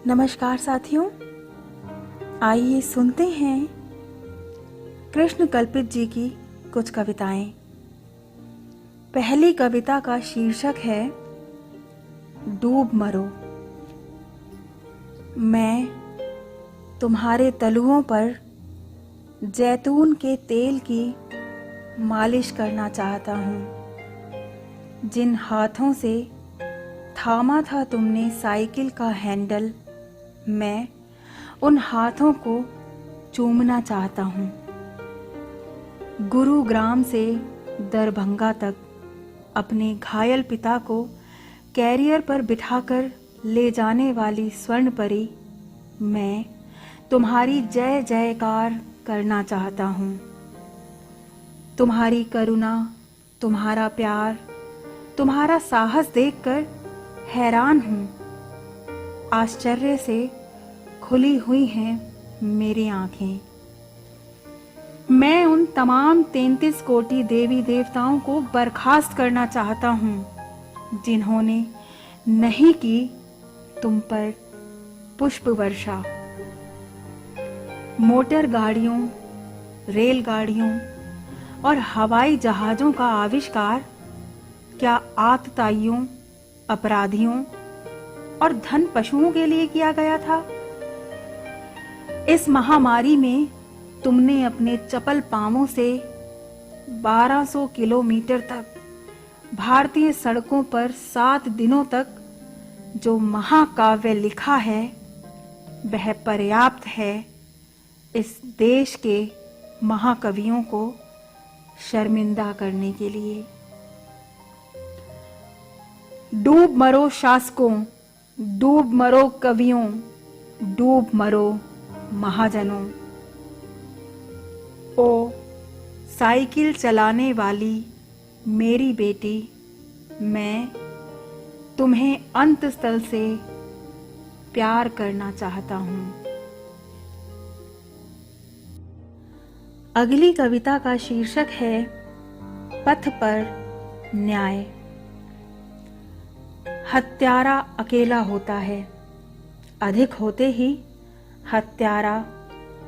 नमस्कार साथियों, आइए सुनते हैं कृष्ण कल्पित जी की कुछ कविताएं। पहली कविता का शीर्षक है डूब मरो। मैं तुम्हारे तलुओं पर जैतून के तेल की मालिश करना चाहता हूँ। जिन हाथों से थामा था तुमने साइकिल का हैंडल, मैं उन हाथों को चूमना चाहता हूँ। गुरुग्राम से दरभंगा तक अपने घायल पिता को कैरियर पर बिठाकर ले जाने वाली स्वर्ण परी, मैं तुम्हारी जय जयकार करना चाहता हूँ। तुम्हारी करुणा, तुम्हारा प्यार, तुम्हारा साहस देखकर हैरान हूँ। आश्चर्य से खुली हुई हैं मेरी आंखें। मैं उन तमाम 33 कोटि देवी देवताओं को बर्खास्त करना चाहता हूँ जिन्होंने नहीं की तुम पर पुष्प वर्षा। मोटर गाड़ियों, रेलगाड़ियों और हवाई जहाजों का आविष्कार क्या आतताइयों, अपराधियों और धन पशुओं के लिए किया गया था? इस महामारी में तुमने अपने चपल पांवों से 1200 किलोमीटर तक भारतीय सड़कों पर 7 दिनों तक जो महाकाव्य लिखा है, वह पर्याप्त है इस देश के महाकवियों को शर्मिंदा करने के लिए। डूब मरो शासकों, डूब मरो कवियों, डूब मरो महाजनों। ओ साइकिल चलाने वाली मेरी बेटी, मैं तुम्हें अंतस्थल से प्यार करना चाहता हूँ। अगली कविता का शीर्षक है पथ पर न्याय। हत्यारा अकेला होता है, अधिक होते ही हत्यारा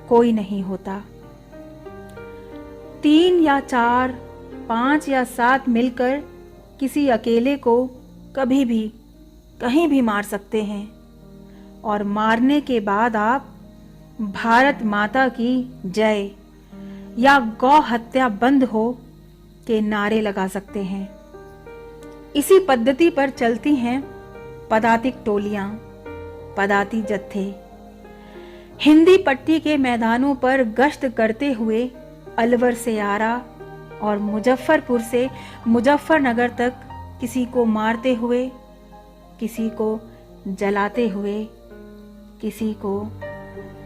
कोई नहीं होता। 3 या 4, 5 या 7 मिलकर किसी अकेले को कभी भी कहीं भी मार सकते हैं और मारने के बाद आप भारत माता की जय या गौ हत्या बंद हो के नारे लगा सकते हैं। इसी पद्धति पर चलती हैं पदातिक टोलियां, पदाती जत्थे। हिंदी पट्टी के मैदानों पर गश्त करते हुए अलवर से आरा और मुजफ्फरपुर से मुजफ्फरनगर तक किसी को मारते हुए, किसी को जलाते हुए, किसी को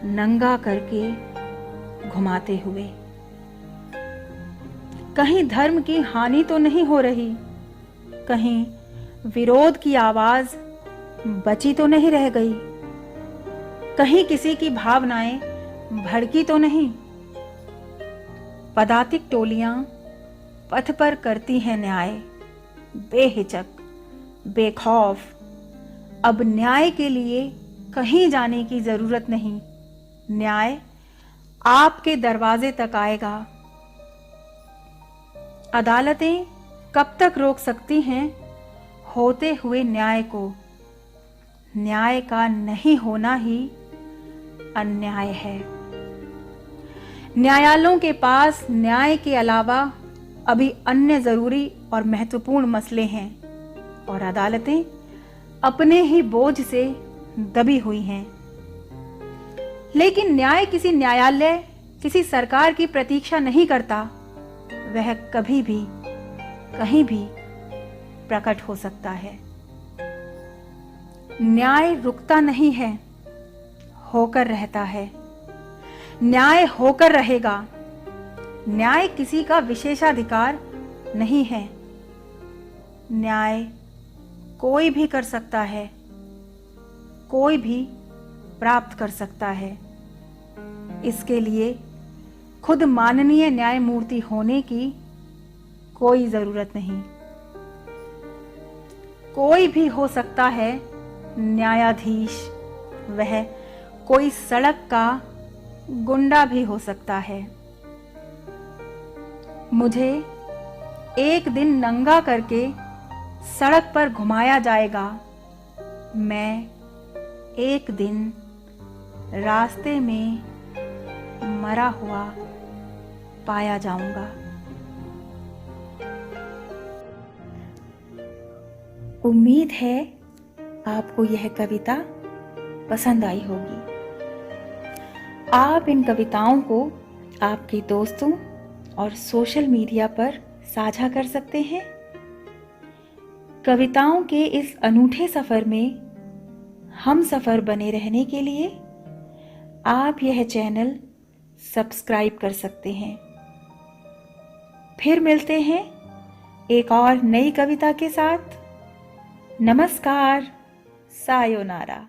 नंगा करके घुमाते हुए। कहीं धर्म की हानि तो नहीं हो रही, कहीं विरोध की आवाज बची तो नहीं रह गई, कहीं किसी की भावनाएं भड़की तो नहीं। पदातिक टोलियां पथ पर करती हैं न्याय, बेहिचक, बेखौफ। अब न्याय के लिए कहीं जाने की जरूरत नहीं, न्याय आपके दरवाजे तक आएगा। अदालतें कब तक रोक सकती हैं होते हुए न्याय को? न्याय का नहीं होना ही अन्याय है। न्यायालयों के पास न्याय के अलावा अभी अन्य जरूरी और महत्वपूर्ण मसले हैं और अदालतें अपने ही बोझ से दबी हुई हैं। लेकिन न्याय किसी न्यायालय, किसी सरकार की प्रतीक्षा नहीं करता। वह कभी भी कहीं भी प्रकट हो सकता है। न्याय रुकता नहीं है, होकर रहता है। न्याय होकर रहेगा। न्याय किसी का विशेषाधिकार नहीं है। न्याय कोई भी कर सकता है, कोई भी प्राप्त कर सकता है। इसके लिए खुद माननीय न्यायमूर्ति होने की कोई जरूरत नहीं। कोई भी हो सकता है न्यायाधीश, वह कोई सड़क का गुंडा भी हो सकता है। मुझे एक दिन नंगा करके सड़क पर घुमाया जाएगा। मैं एक दिन रास्ते में मरा हुआ पाया जाऊंगा। उम्मीद है आपको यह कविता पसंद आई होगी। आप इन कविताओं को आपके दोस्तों और सोशल मीडिया पर साझा कर सकते हैं। कविताओं के इस अनूठे सफर में हम सफर बने रहने के लिए आप यह चैनल सब्सक्राइब कर सकते हैं। फिर मिलते हैं एक और नई कविता के साथ। नमस्कार, सायोनारा।